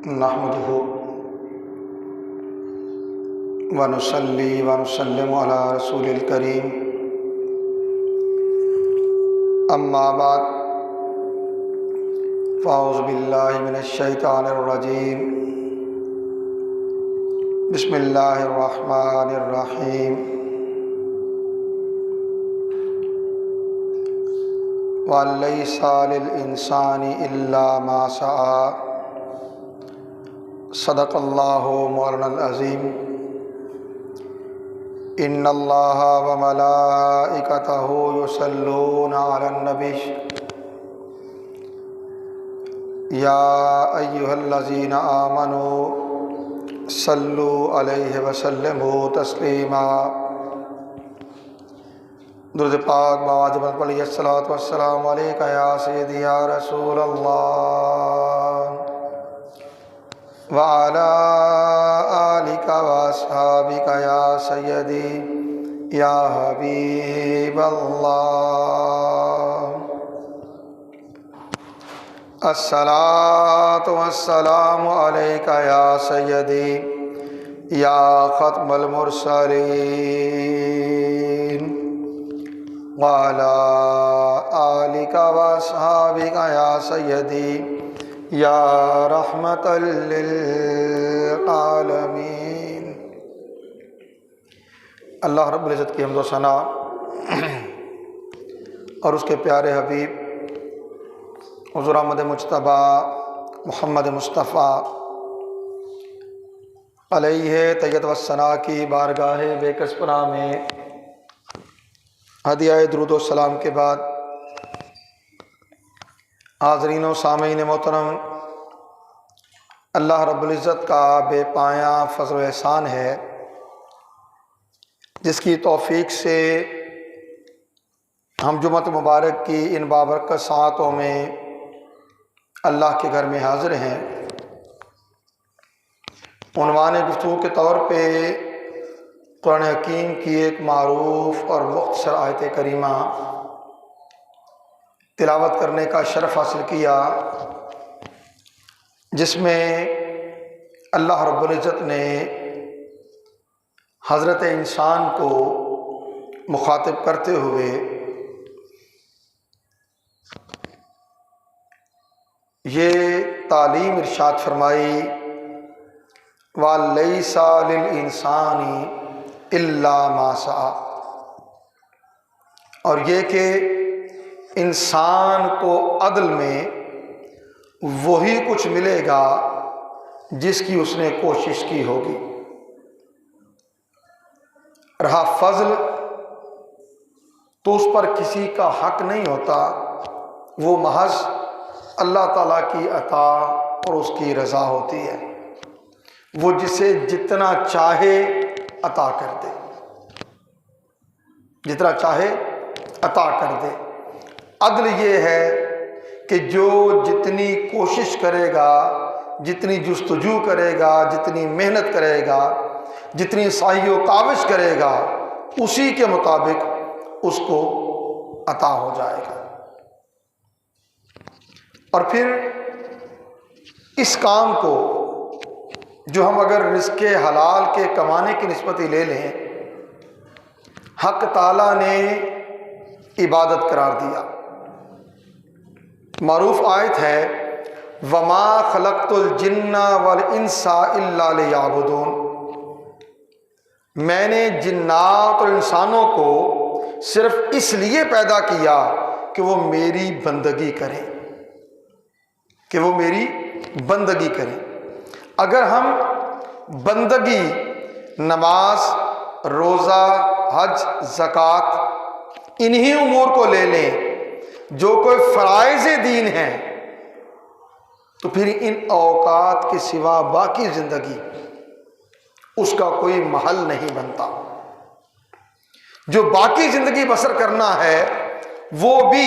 نحمده ونصلي ونسلم على رسول الكريم اما بعد فاعوذ باللہ من الشیطان الرجیم بسم اللہ الرحمن الرحیم وَلَيْسَ لِلْإِنسَانِ إِلَّا مَا سَعَى صدق اللہ مولانا العظیم ان اللہ وملائکتہ یصلون علی النبی یا ایہا الذین آمنوا صلوا علیہ وسلموا تسلیما۔ درود پاک باواجب پڑھیے الصلاۃ والسلام علیکہ یا سیدی یا رسول اللہ وعلی آلک واصحابک یا سیدی یا حبیب اللہ۔ الصلاۃ والسلام علیکہ یا سیدی یا ختم المرسلین وعلی آلک واصحابک یا سیدی یا رحمت للعالمین۔ اللہ رب العزت کی حمد و ثنا اور اس کے پیارے حبیب حضور احمد مجتبیٰ محمد مصطفیٰ علیہ طیب والثناء کی بارگاہ بے کس پناہ میں ہدیہ درود و سلام کے بعد حاضرین و سامعین محترم، اللہ رب العزت کا بے پایاں فضل و احسان ہے جس کی توفیق سے ہم جمعۃ مبارک کی ان بابرکت ساعتوں میں اللہ کے گھر میں حاضر ہیں۔ عنوان گفتگو کے طور پہ قرآن حکیم کی ایک معروف اور مختصر آیت کریمہ تلاوت کرنے کا شرف حاصل کیا، جس میں اللہ رب العزت نے حضرت انسان کو مخاطب کرتے ہوئے یہ تعلیم ارشاد فرمائی وَلَيْسَ لِلْإِنسَانِ إِلَّا مَا سَعَى، اور یہ کہ انسان کو عدل میں وہی کچھ ملے گا جس کی اس نے کوشش کی ہوگی۔ رہا فضل تو اس پر کسی کا حق نہیں ہوتا، وہ محض اللہ تعالیٰ کی عطا اور اس کی رضا ہوتی ہے، وہ جسے جتنا چاہے عطا کر دے، جتنا چاہے عطا کر دے۔ عدل یہ ہے کہ جو جتنی کوشش کرے گا، جتنی جستجو کرے گا، جتنی محنت کرے گا، جتنی سعی و کاوش کرے گا، اسی کے مطابق اس کو عطا ہو جائے گا۔ اور پھر اس کام کو جو ہم اگر رزق حلال کے کمانے کی نسبت ہی لے لیں، حق تعالیٰ نے عبادت قرار دیا۔ معروف آیت ہے وَمَا خَلَقْتُ الْجِنَّ وَالْإِنسَ إِلَّا لِيَعْبُدُونَ، میں نے جنات اور انسانوں کو صرف اس لیے پیدا کیا کہ وہ میری بندگی کریں، کہ وہ میری بندگی کریں۔ اگر ہم بندگی، نماز، روزہ، حج، زکوٰۃ، انہی امور کو لے لیں جو کوئی فرائض دین ہیں، تو پھر ان اوقات کے سوا باقی زندگی اس کا کوئی محل نہیں بنتا۔ جو باقی زندگی بسر کرنا ہے وہ بھی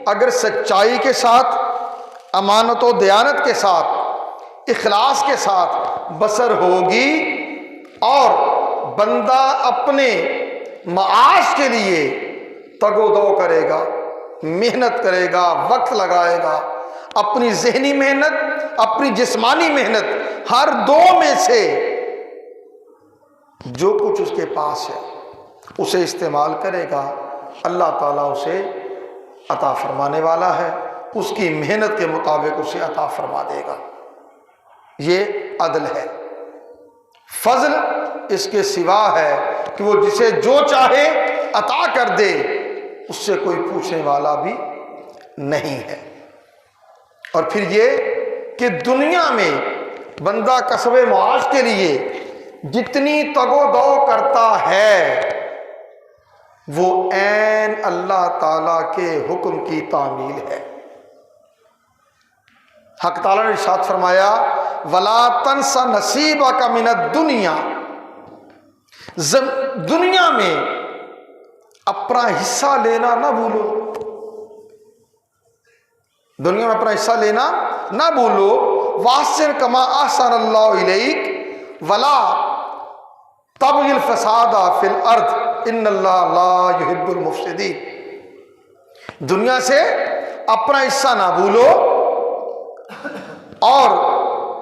اگر سچائی کے ساتھ، امانت و دیانت کے ساتھ، اخلاص کے ساتھ بسر ہوگی اور بندہ اپنے معاش کے لیے تگ و دو کرے گا، محنت کرے گا، وقت لگائے گا، اپنی ذہنی محنت، اپنی جسمانی محنت، ہر دو میں سے جو کچھ اس کے پاس ہے اسے استعمال کرے گا، اللہ تعالیٰ اسے عطا فرمانے والا ہے، اس کی محنت کے مطابق اسے عطا فرما دے گا۔ یہ عدل ہے۔ فضل اس کے سوا ہے کہ وہ جسے جو چاہے عطا کر دے، اس سے کوئی پوچھنے والا بھی نہیں ہے۔ اور پھر یہ کہ دنیا میں بندہ کسب معاش کے لیے جتنی تگ و دو کرتا ہے وہ عین اللہ تعالیٰ کے حکم کی تعمیل ہے۔ حق تعالیٰ نے ارشاد فرمایا وَلَا تَنْسَ نَصِيبَكَ مِنَ الدُّنْيَا، دنیا میں اپنا حصہ لینا نہ بھولو، دنیا میں اپنا حصہ لینا نہ بھولو۔ وَأَحْسِنْ كَمَا أَحْسَنَ اللَّهُ إِلَيْكَ وَلَا تَبْغِ الْفَسَادَ فِي الْأَرْضِ إِنَّ اللَّهَ لَا يُحِبُّ الْمُفْسِدِينَ۔ دنیا سے اپنا حصہ نہ بھولو اور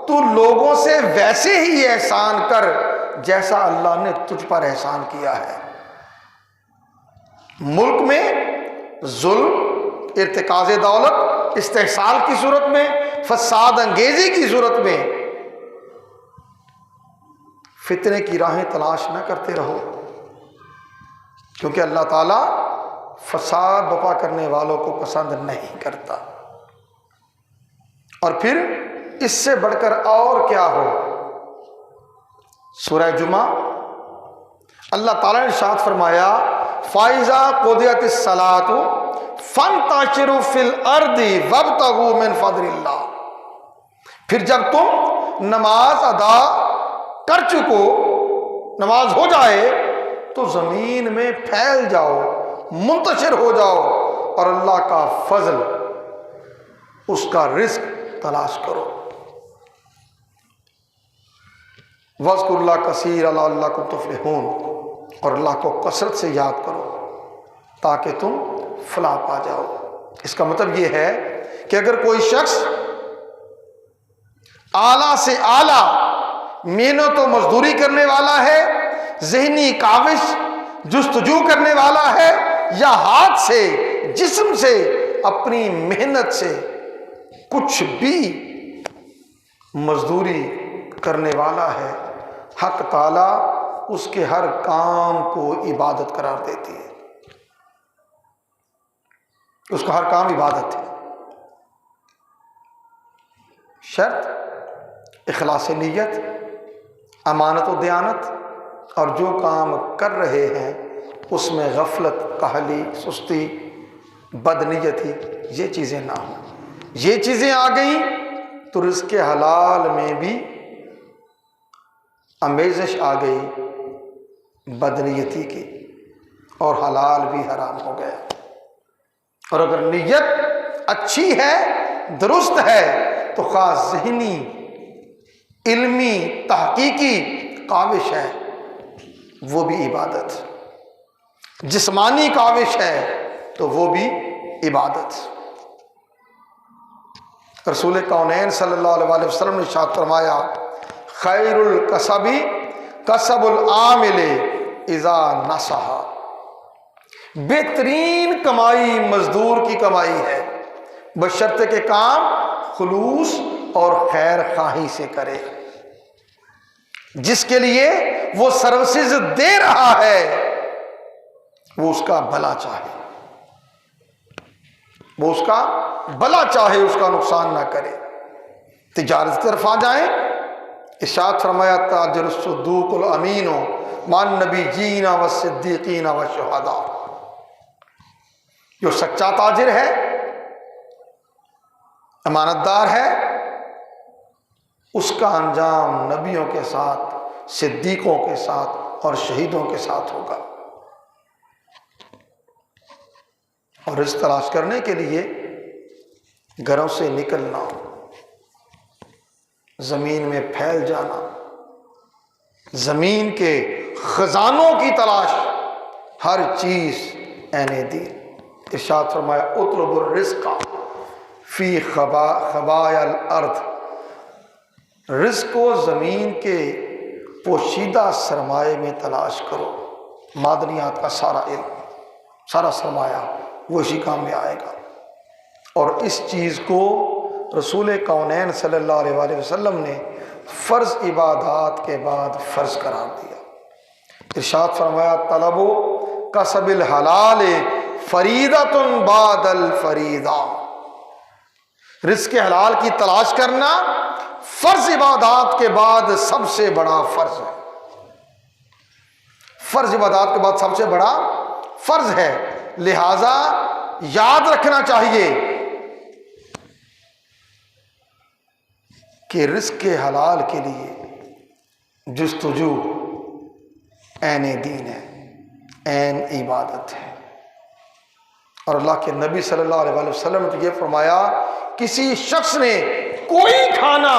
تو لوگوں سے ویسے ہی احسان کر جیسا اللہ نے تجھ پر احسان کیا ہے۔ ملک میں ظلم، ارتکاز دولت، استحصال کی صورت میں، فساد انگیزی کی صورت میں فتنے کی راہیں تلاش نہ کرتے رہو، کیونکہ اللہ تعالیٰ فساد بپا کرنے والوں کو پسند نہیں کرتا۔ اور پھر اس سے بڑھ کر اور کیا ہو؟ سورہ جمعہ اللہ تعالیٰ نے ارشاد فرمایا فَإِذَا قُضِيَتِ الصَّلَاةُ فَانتَشِرُوا فِي الْأَرْضِ وَابْتَغُوا مِنْ فَضْلِ اللَّهِ۔ پھر جب تم نماز ادا کر چکو، نماز ہو جائے تو زمین میں پھیل جاؤ، منتشر ہو جاؤ اور اللہ کا فضل، اس کا رزق تلاش کرو۔ وَاذْكُرُوا اللَّهَ كَثِيرًا لَعَلَّكُمْ تُفْلِحُونَ، اور اللہ کو کثرت سے یاد کرو تاکہ تم فلاح پا جاؤ۔ اس کا مطلب یہ ہے کہ اگر کوئی شخص اعلیٰ سے اعلیٰ محنت و مزدوری کرنے والا ہے، ذہنی کاوش جستجو کرنے والا ہے، یا ہاتھ سے، جسم سے، اپنی محنت سے کچھ بھی مزدوری کرنے والا ہے، حق تعالیٰ اس کے ہر کام کو عبادت قرار دیتی ہے۔ اس کا ہر کام عبادت ہے، شرط اخلاص نیت، امانت و دیانت، اور جو کام کر رہے ہیں اس میں غفلت، کاہلی، سستی، بدنیتی، یہ چیزیں نہ ہوں۔ یہ چیزیں آ گئیں تو رزق حلال میں بھی آمیزش آ گئی بدنیتی کی، اور حلال بھی حرام ہو گیا۔ اور اگر نیت اچھی ہے، درست ہے، تو خاص ذہنی، علمی، تحقیقی کاوش ہے وہ بھی عبادت، جسمانی کاوش ہے تو وہ بھی عبادت۔ رسول کونین صلی اللہ علیہ وسلم نے ارشاد فرمایا خیر الکسب کسب العامل اذا نصح، بہترین کمائی مزدور کی کمائی ہے بشرطے کہ کام خلوص اور خیر خواہی سے کرے۔ جس کے لیے وہ سروسز دے رہا ہے وہ اس کا بھلا چاہے، وہ اس کا بھلا چاہے، اس کا نقصان نہ کرے۔ تجارت کی طرف آ جائیں، ارشاد فرمایا تاجر الصدوق الامین مع النبیین والصدیقین والشہداء، جو سچا تاجر ہے، امانت دار ہے، اس کا انجام نبیوں کے ساتھ، صدیقوں کے ساتھ اور شہیدوں کے ساتھ ہوگا۔ اور رزق تلاش کرنے کے لیے گھروں سے نکلنا، زمین میں پھیل جانا، زمین کے خزانوں کی تلاش، ہر چیز عین دین۔ ارشاد فرمایا اطلب الرزق فی خبایا الارض، رزق کو زمین کے پوشیدہ سرمایے میں تلاش کرو۔ معدنیات کا سارا علم، سارا سرمایہ وہ اسی کام میں آئے گا۔ اور اس چیز کو رسول کونین صلی اللہ علیہ وآلہ وسلم نے فرض عبادات کے بعد فرض قرار دیا۔ ارشاد فرمایا طلب کسب الحلال فریضۃ بعد الفریضہ، رزق حلال کی تلاش کرنا فرض عبادات کے بعد سب سے بڑا فرض ہے۔ فرض عبادات کے بعد سب سے بڑا فرض ہے، لہذا یاد رکھنا چاہیے کہ رزق حلال کے لیے جستجو عین دین ہے، عین عبادت ہے۔ اور اللہ کے نبی صلی اللہ علیہ وآلہ وسلم نے تو یہ فرمایا، کسی شخص نے کوئی کھانا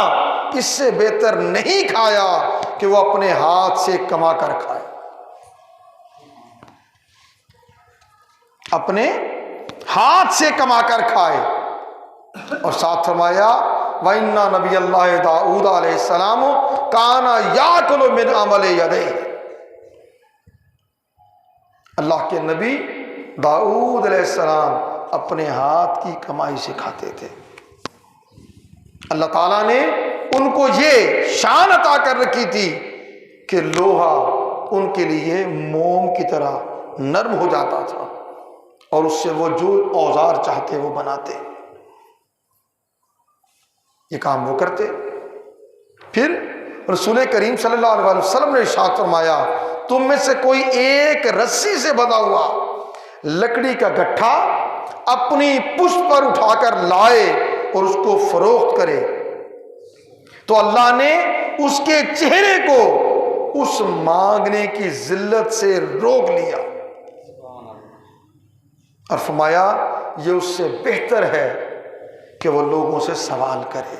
اس سے بہتر نہیں کھایا کہ وہ اپنے ہاتھ سے کما کر کھائے، اپنے ہاتھ سے کما کر کھائے۔ اور ساتھ فرمایا وَإِنَّ نبی اللہ داؤد علیہ السلام کان یاکل من عمل یدیہ، اللہ کے نبی داؤد علیہ السلام اپنے ہاتھ کی کمائی سے کھاتے تھے۔ اللہ تعالیٰ نے ان کو یہ شان عطا کر رکھی تھی کہ لوہا ان کے لیے موم کی طرح نرم ہو جاتا تھا، اور اس سے وہ جو اوزار چاہتے وہ بناتے، یہ کام وہ کرتے۔ پھر رسول کریم صلی اللہ علیہ وسلم نے ارشاد فرمایا، تم میں سے کوئی ایک رسی سے بندھا ہوا لکڑی کا گٹھا اپنی پشت پر اٹھا کر لائے اور اس کو فروخت کرے تو اللہ نے اس کے چہرے کو اس مانگنے کی ذلت سے روک لیا، اور فرمایا یہ اس سے بہتر ہے کہ وہ لوگوں سے سوال کرے،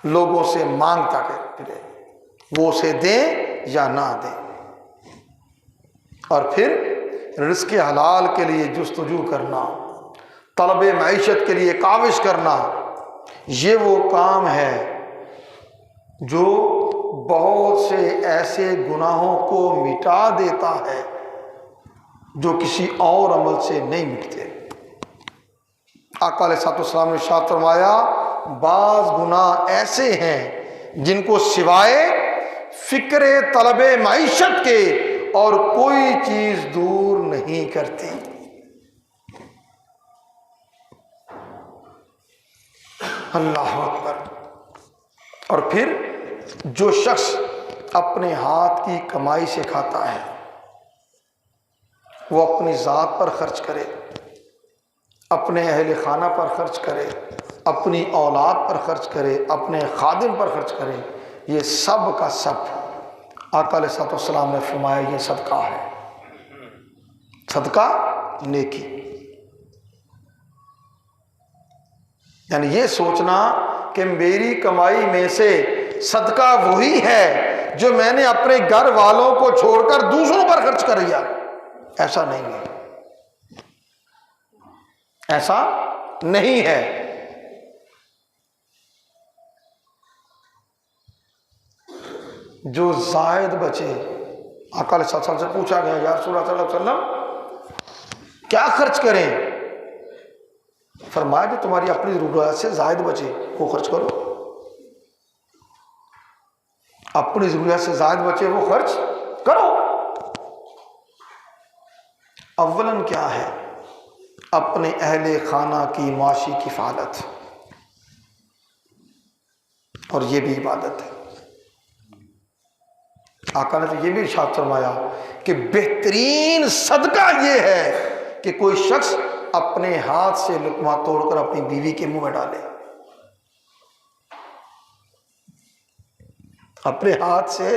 لوگوں سے مانگتا کرے، وہ اسے دیں یا نہ دیں۔ اور پھر رزق حلال کے لیے جستجو کرنا، طلب معیشت کے لیے کاوش کرنا، یہ وہ کام ہے جو بہت سے ایسے گناہوں کو مٹا دیتا ہے جو کسی اور عمل سے نہیں مٹتے۔ آقا علیہ الصلوۃ والسلام نے ارشاد فرمایا، بعض گناہ ایسے ہیں جن کو سوائے فکر طلب معیشت کے اور کوئی چیز دور نہیں کرتی۔ اللہ اکبر۔ اور پھر جو شخص اپنے ہاتھ کی کمائی سے کھاتا ہے وہ اپنی ذات پر خرچ کرے، اپنے اہل خانہ پر خرچ کرے، اپنی اولاد پر خرچ کرے، اپنے خادم پر خرچ کرے، یہ سب کا سب آقا علیہ الصلوۃ والسلام نے فرمایا یہ صدقہ ہے، صدقہ نیکی۔ یعنی یہ سوچنا کہ میری کمائی میں سے صدقہ وہی ہے جو میں نے اپنے گھر والوں کو چھوڑ کر دوسروں پر خرچ کر دیا، ایسا نہیں ہے، ایسا نہیں ہے۔ جو زائد بچے، آقا علیہ السلام سے پوچھا گیا یا رسول اللہ صلی اللہ علیہ وسلم کیا خرچ کریں؟ فرمایا جو تمہاری اپنی ضرورت سے زائد بچے وہ خرچ کرو، اپنی ضرورت سے زائد بچے وہ خرچ کرو۔ اولاً کیا ہے؟ اپنے اہل خانہ کی معاشی کفالت، اور یہ بھی عبادت ہے۔ آقا نے تو یہ بھی ارشاد فرمایا کہ بہترین صدقہ یہ ہے کہ کوئی شخص اپنے ہاتھ سے لقمہ توڑ کر اپنی بیوی کے منہ میں ڈالے، اپنے ہاتھ سے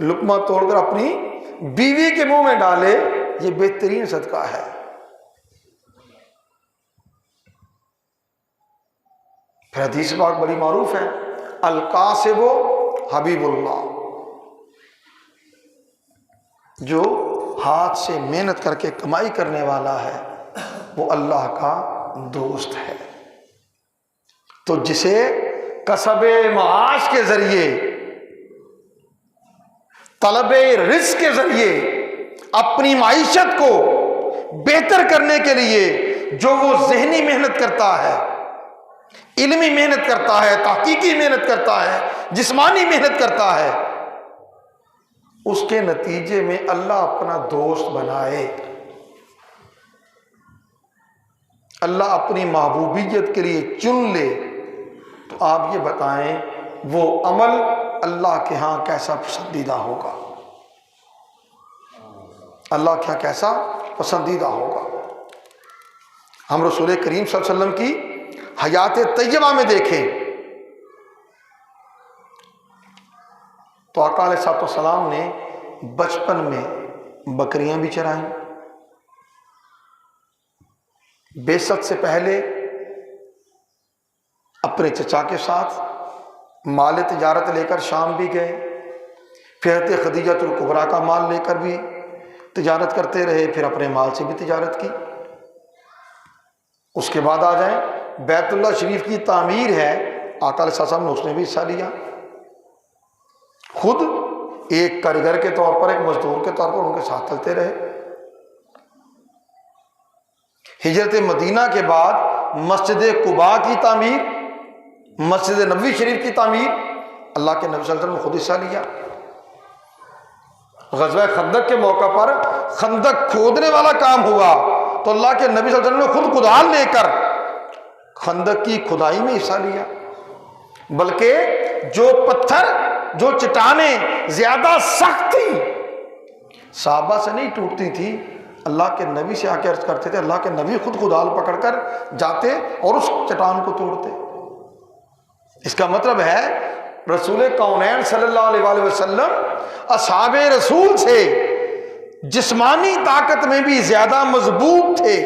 لقمہ توڑ کر اپنی بیوی کے منہ میں ڈالے، یہ بہترین صدقہ ہے۔ پھر حدیث پاک بڑی معروف ہے، القاسب حبیب اللہ، جو ہاتھ سے محنت کر کے کمائی کرنے والا ہے وہ اللہ کا دوست ہے۔ تو جسے کسب معاش کے ذریعے، طلب رزق کے ذریعے اپنی معیشت کو بہتر کرنے کے لیے جو وہ ذہنی محنت کرتا ہے، علمی محنت کرتا ہے، تحقیقی محنت کرتا ہے، جسمانی محنت کرتا ہے، اس کے نتیجے میں اللہ اپنا دوست بنائے، اللہ اپنی محبوبیت کے لیے چن لے، تو آپ یہ بتائیں وہ عمل اللہ کے ہاں کیسا پسندیدہ ہوگا؟ اللہ کے ہاں کیسا پسندیدہ ہوگا؟ ہم رسول کریم صلی اللہ علیہ وسلم کی حیات طیبہ میں دیکھیں تو آقا علیہ الصلوۃ والسلام نے بچپن میں بکریاں بھی چرائیں، بعثت سے پہلے اپنے چچا کے ساتھ مال تجارت لے کر شام بھی گئے، پھر حضرت خدیجہ الکبریٰ کا مال لے کر بھی تجارت کرتے رہے، پھر اپنے مال سے بھی تجارت کی۔ اس کے بعد آ جائیں بیت اللہ شریف کی تعمیر ہے، آقا علیہ السلام نے اس نے بھی حصہ لیا، خود ایک کاریگر کے طور پر، ایک مزدور کے طور پر ان کے ساتھ چلتے رہے۔ ہجرت مدینہ کے بعد مسجد قباء کی تعمیر، مسجد نبوی شریف کی تعمیر، اللہ کے نبی صلی اللہ علیہ وسلم نے خود حصہ لیا۔ غزوہ خندق کے موقع پر خندق کھودنے والا کام ہوا تو اللہ کے نبی صلی اللہ علیہ وسلم نے خود کدال لے کر خندق کی کھدائی میں حصہ لیا، بلکہ جو پتھر، جو چٹانیں زیادہ سخت تھیں، صحابہ سے نہیں ٹوٹتی تھی، اللہ کے نبی سے آ کے عرض کرتے تھے، اللہ کے نبی خود کدال پکڑ کر جاتے اور اس چٹان کو توڑتے۔ اس کا مطلب ہے رسول کونین صلی اللہ علیہ وسلم اصحاب رسول سے جسمانی طاقت میں بھی زیادہ مضبوط تھے،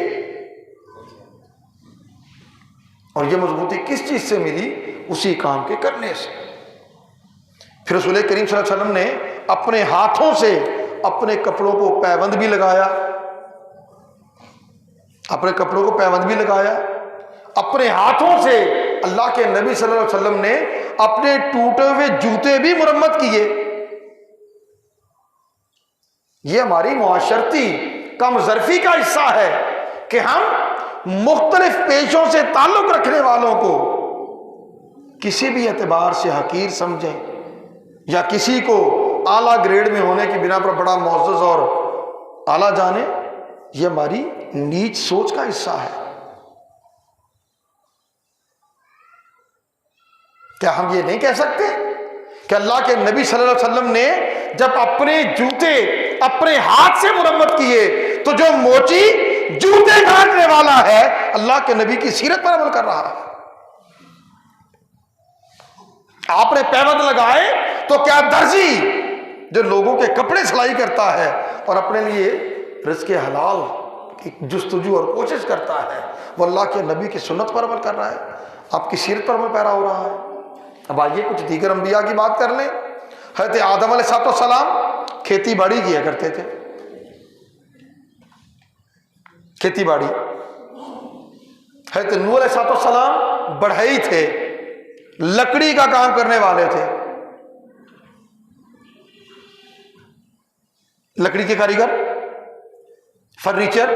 اور یہ مضبوطی کس چیز سے ملی؟ اسی کام کے کرنے سے۔ پھر رسول کریم صلی اللہ علیہ وسلم نے اپنے ہاتھوں سے اپنے کپڑوں کو پیوند بھی لگایا، اپنے کپڑوں کو پیوند بھی لگایا، اپنے ہاتھوں سے اللہ کے نبی صلی اللہ علیہ وسلم نے اپنے ٹوٹے ہوئے جوتے بھی مرمت کیے۔ یہ ہماری معاشرتی کم ظرفی کا حصہ ہے کہ ہم مختلف پیشوں سے تعلق رکھنے والوں کو کسی بھی اعتبار سے حقیر سمجھیں، یا کسی کو اعلیٰ گریڈ میں ہونے کی بنا پر بڑا معزز اور اعلیٰ جانیں، یہ ہماری نیچ سوچ کا حصہ ہے۔ کیا ہم یہ نہیں کہہ سکتے کہ اللہ کے نبی صلی اللہ علیہ وسلم نے جب اپنے جوتے اپنے ہاتھ سے مرمت کیے تو جو موچی جوتے کاٹنے والا ہے اللہ کے نبی کی سیرت پر عمل کر رہا ہے؟ آپ نے پیوند لگائے تو کیا درزی جو لوگوں کے کپڑے سلائی کرتا ہے اور اپنے لیے رزق حلال کی جستجو اور کوشش کرتا ہے، وہ اللہ کے نبی کی سنت پر عمل کر رہا ہے، آپ کی سیرت پر عمل پیرا ہو رہا ہے۔ اب آئیے کچھ دیگر انبیاء کی بات کر لیں۔ حضرت آدم علیہ السلام کھیتی باڑی کیا کرتے تھے، کھیتی باڑی۔ حضرت نوح علیہ السلام بڑھئی تھے، لکڑی کا کام کرنے والے تھے، لکڑی کے کاریگر، فرنیچر۔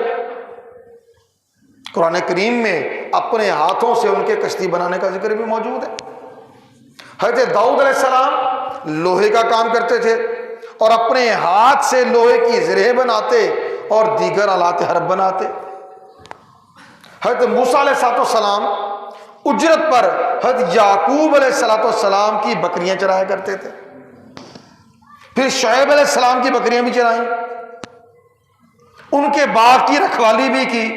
قرآن کریم میں اپنے ہاتھوں سے ان کے کشتی بنانے کا ذکر بھی موجود ہے۔ حضرت داؤد علیہ السلام لوہے کا کام کرتے تھے اور اپنے ہاتھ سے لوہے کی زرہیں بناتے اور دیگر آلات حرب بناتے۔ حضرت موسیٰ علیہ السلام اجرت پر حضرت یعقوب علیہ السلام کی بکریاں چرایا کرتے تھے، پھر شعیب علیہ السلام کی بکریاں بھی چرائیں، ان کے باغ کی رکھوالی بھی کی،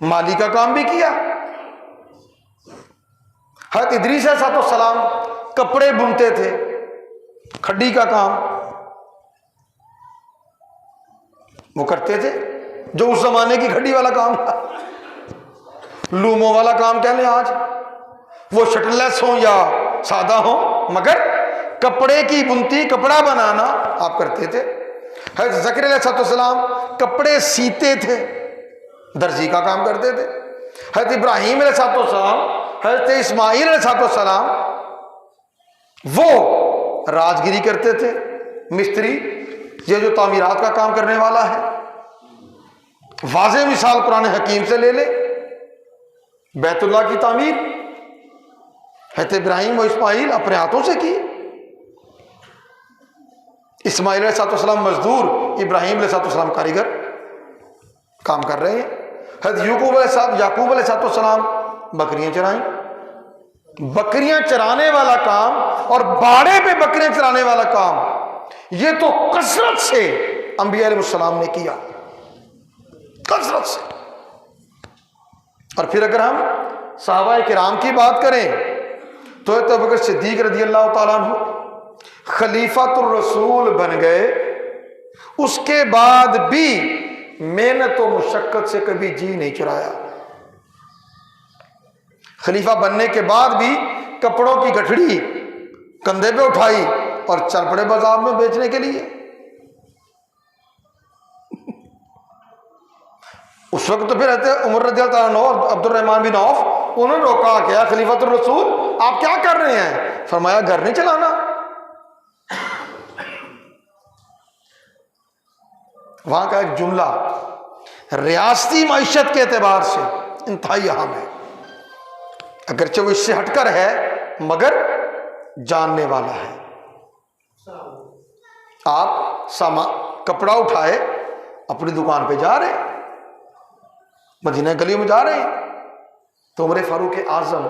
مالی کا کام بھی کیا۔ حضرت ادریس علیہ السلام کپڑے بنتے تھے، کھڈی کا کام وہ کرتے تھے، جو اس زمانے کی کھڈی والا کام تھا، لوموں والا کام کہہ لیں آج، وہ شٹل لیس ہوں یا سادہ ہوں، مگر کپڑے کی بنتی، کپڑا بنانا آپ کرتے تھے۔ حضرت زکریا علیہ السلام کپڑے سیتے تھے، درزی کا کام کرتے تھے۔ حضرت ابراہیم علیہ السلام، حضرت اسماعیل علیہ السلام وہ راجگیری کرتے تھے، مستری، یہ جو تعمیرات کا کام کرنے والا ہے۔ واضح مثال قرآن حکیم سے لے لے، بیت اللہ کی تعمیر حضرت ابراہیم و اسماعیل اپنے ہاتھوں سے کی۔ اسماعیل علیہ السلام مزدور، ابراہیم علیہ السلام کاریگر کام کر رہے ہیں۔ حضرت یعقوب علیہ السلام بکریاں چرائیں۔ بکریاں چرانے والا کام اور باڑے پہ بکریاں چرانے والا کام، یہ تو کثرت سے انبیاء علیہ السلام نے کیا، کثرت سے۔ اور پھر اگر ہم صحابہ کرام کی بات کریں تو ابو بکر صدیق رضی اللہ تعالیٰ عنہ خلیفۃ الرسول بن گئے، اس کے بعد بھی محنت و مشقت سے کبھی جی نہیں چرایا۔ خلیفہ بننے کے بعد بھی کپڑوں کی گٹھڑی کندھے پہ اٹھائی اور چل پڑے بازار میں بیچنے کے لیے۔ اس وقت تو پھر رہتے عمر رضی اللہ عنہ اور عبد الرحمن بن عوف، انہوں نے روکا کہ یا خلیفۃ الرسول آپ کیا کر رہے ہیں؟ فرمایا گھر نہیں چلانا۔ وہاں کا ایک جملہ ریاستی معیشت کے اعتبار سے انتہائی اہم ہے، اگرچہ وہ اس سے ہٹ کر ہے مگر جاننے والا ہے۔ آپ کپڑا اٹھائے اپنی دکان پہ جا رہے ہیں، مدینہ گلیوں میں جا رہے ہیں، تو عمر فاروق اعظم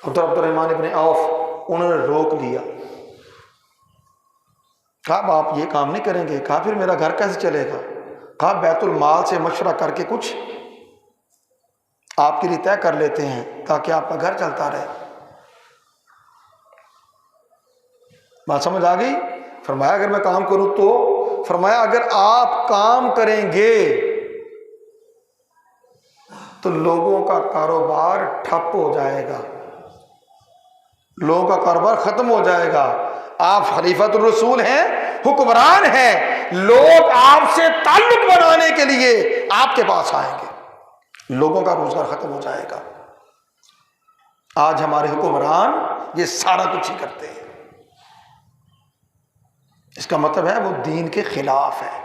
عبد الرحمن ابن عوف انہوں نے روک لیا، کہا آپ یہ کام نہیں کریں گے؟ کہا پھر میرا گھر کیسے چلے گا؟ کہا بیت المال سے مشورہ کر کے کچھ آپ کے لیے طے کر لیتے ہیں تاکہ آپ کا گھر چلتا رہے۔ بات سمجھ آ گئی؟ فرمایا اگر میں کام کروں تو؟ فرمایا اگر آپ کام کریں گے تو لوگوں کا کاروبار ٹھپ ہو جائے گا، لوگوں کا کاروبار ختم ہو جائے گا۔ آپ خلیفۃ الرسول ہیں، حکمران ہیں، لوگ آپ سے تعلق بنانے کے لیے آپ کے پاس آئیں گے، لوگوں کا روزگار ختم ہو جائے گا۔ آج ہمارے حکمران یہ سارا کچھ ہی کرتے ہیں، اس کا مطلب ہے وہ دین کے خلاف ہے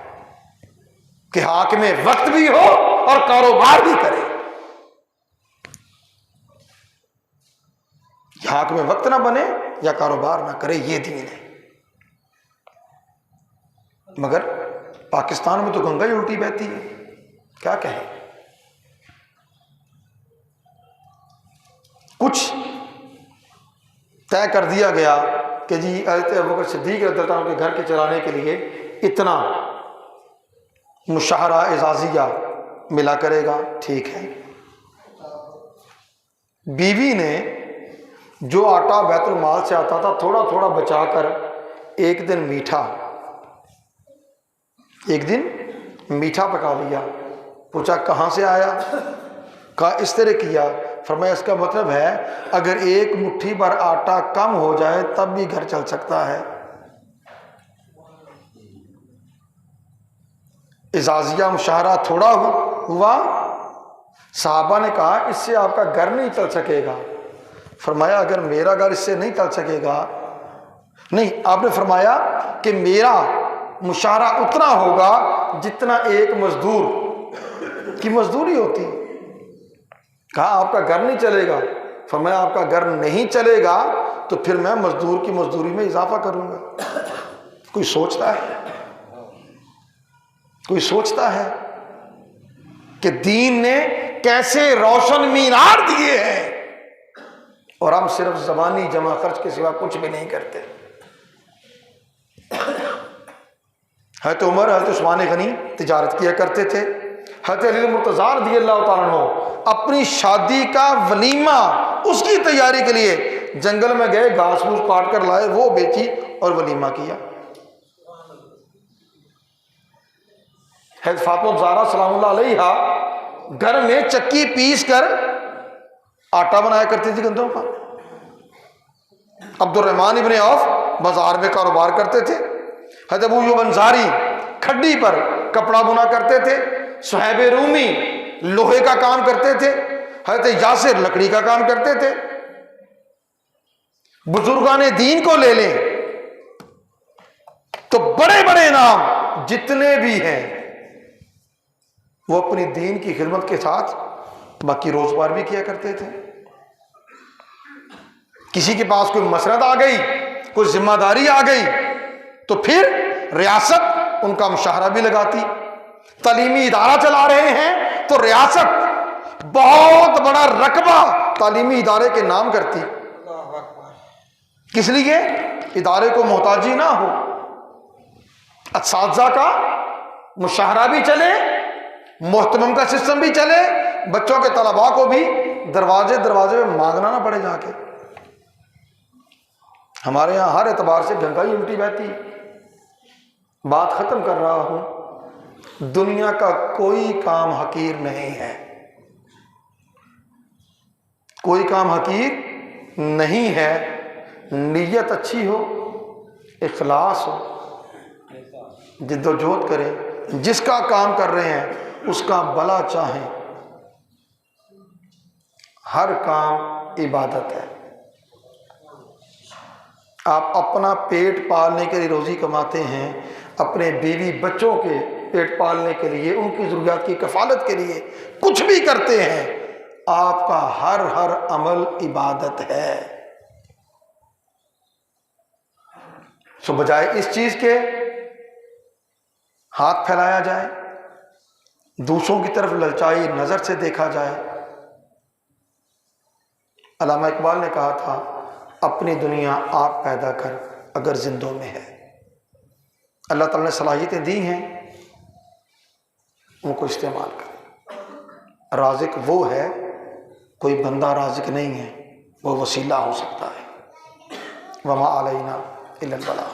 کہ حاکم وقت بھی ہو اور کاروبار بھی کرے۔ حاکم وقت نہ بنے یا کاروبار نہ کرے، یہ دین ہے۔ مگر پاکستان میں تو گنگا ہی الٹی بہتی ہے، کیا کہیں۔ کچھ طے کر دیا گیا کہ جی حضرت ابوبکر صدیق رضی اللہ عنہ کے گھر کے چلانے کے لیے اتنا مشاہرہ اعزازیہ ملا کرے گا، ٹھیک ہے۔ بیوی نے جو آٹا بیت المال سے آتا تھا تھوڑا تھوڑا بچا کر ایک دن میٹھا پکا لیا۔ پوچھا کہاں سے آیا؟ کہا اس طرح کیا۔ فرمایا اس کا مطلب ہے اگر ایک مٹھی بھر آٹا کم ہو جائے تب بھی گھر چل سکتا ہے۔ اعزازیہ مشاہرہ تھوڑا ہوا، صحابہ نے کہا اس سے آپ کا گھر نہیں چل سکے گا۔ فرمایا اگر میرا گھر اس سے نہیں چل سکے گا، نہیں، آپ نے فرمایا کہ میرا مشاہرہ اتنا ہوگا جتنا ایک مزدور کی مزدوری ہوتی۔ کہا آپ کا گھر نہیں چلے گا؟ فرمایا آپ کا گھر نہیں چلے گا تو پھر میں مزدور کی مزدوری میں اضافہ کروں گا۔ کوئی سوچتا ہے کہ دین نے کیسے روشن مینار دیے ہیں اور ہم صرف زبانی جمع خرچ کے سوا کچھ بھی نہیں کرتے۔ حضرت عمر، حضرت عثمان غنی تجارت کیا کرتے تھے۔ حضرت علی مرتضیٰ رضی اللہ تعالیٰ عنہ اپنی شادی کا ولیمہ، اس کی تیاری کے لیے جنگل میں گئے، گھاس پھوس کاٹ کر لائے، وہ بیچی اور ولیمہ کیا۔ حضرت فاطمہ زہرا سلام اللہ علیہا گھر میں چکی پیس کر آٹا بنایا کرتی تھی گندم کا۔ عبد الرحمن ابن عوف بازار میں کاروبار کرتے تھے۔ حضرت ابو ایوب انصاری کھڈی پر کپڑا بنا کرتے تھے۔ صہیب رومی لوہے کا کام کرتے تھے۔ حضرت یاسر لکڑی کا کام کرتے تھے. بزرگان دین کو لے لیں تو بڑے بڑے نام جتنے بھی ہیں وہ اپنی دین کی خدمت کے ساتھ باقی روزگار بھی کیا کرتے تھے. کسی کے پاس کوئی مسند آ گئی، کوئی ذمہ داری آ گئی تو پھر ریاست ان کا مشاہرہ بھی لگاتی. تعلیمی ادارہ چلا رہے ہیں تو ریاست بہت بڑا رقبہ تعلیمی ادارے کے نام کرتی. کس لیے؟ ادارے کو محتاجی نہ ہو، اساتذہ کا مشاہرہ بھی چلے، محتمم کا سسٹم بھی چلے، بچوں کے طلباء کو بھی دروازے دروازے میں مانگنا نہ پڑے جا کے. ہمارے یہاں ہر اعتبار سے گنگا ہی الٹی بہتی. بات ختم کر رہا ہوں، دنیا کا کوئی کام حقیر نہیں ہے، کوئی کام حقیر نہیں ہے. نیت اچھی ہو، اخلاص ہو، جد و جہد کریں، جس کا کام کر رہے ہیں اس کا بھلا چاہیں. ہر کام عبادت ہے. آپ اپنا پیٹ پالنے کے لیے روزی کماتے ہیں، اپنے بیوی بچوں کے پیٹ پالنے کے لیے، ان کی ضروریات کی کفالت کے لیے کچھ بھی کرتے ہیں، آپ کا ہر عمل عبادت ہے. سو بجائے اس چیز کے ہاتھ پھیلایا جائے، دوسروں کی طرف للچائی نظر سے دیکھا جائے. علامہ اقبال نے کہا تھا، اپنی دنیا آپ پیدا کر اگر زندوں میں ہے. اللہ تعالیٰ نے صلاحیتیں دی ہیں، ان کو استعمال کر. رازق وہ ہے، کوئی بندہ رازق نہیں ہے، وہ وسیلہ ہو سکتا ہے. وما علینا الا البلاغ.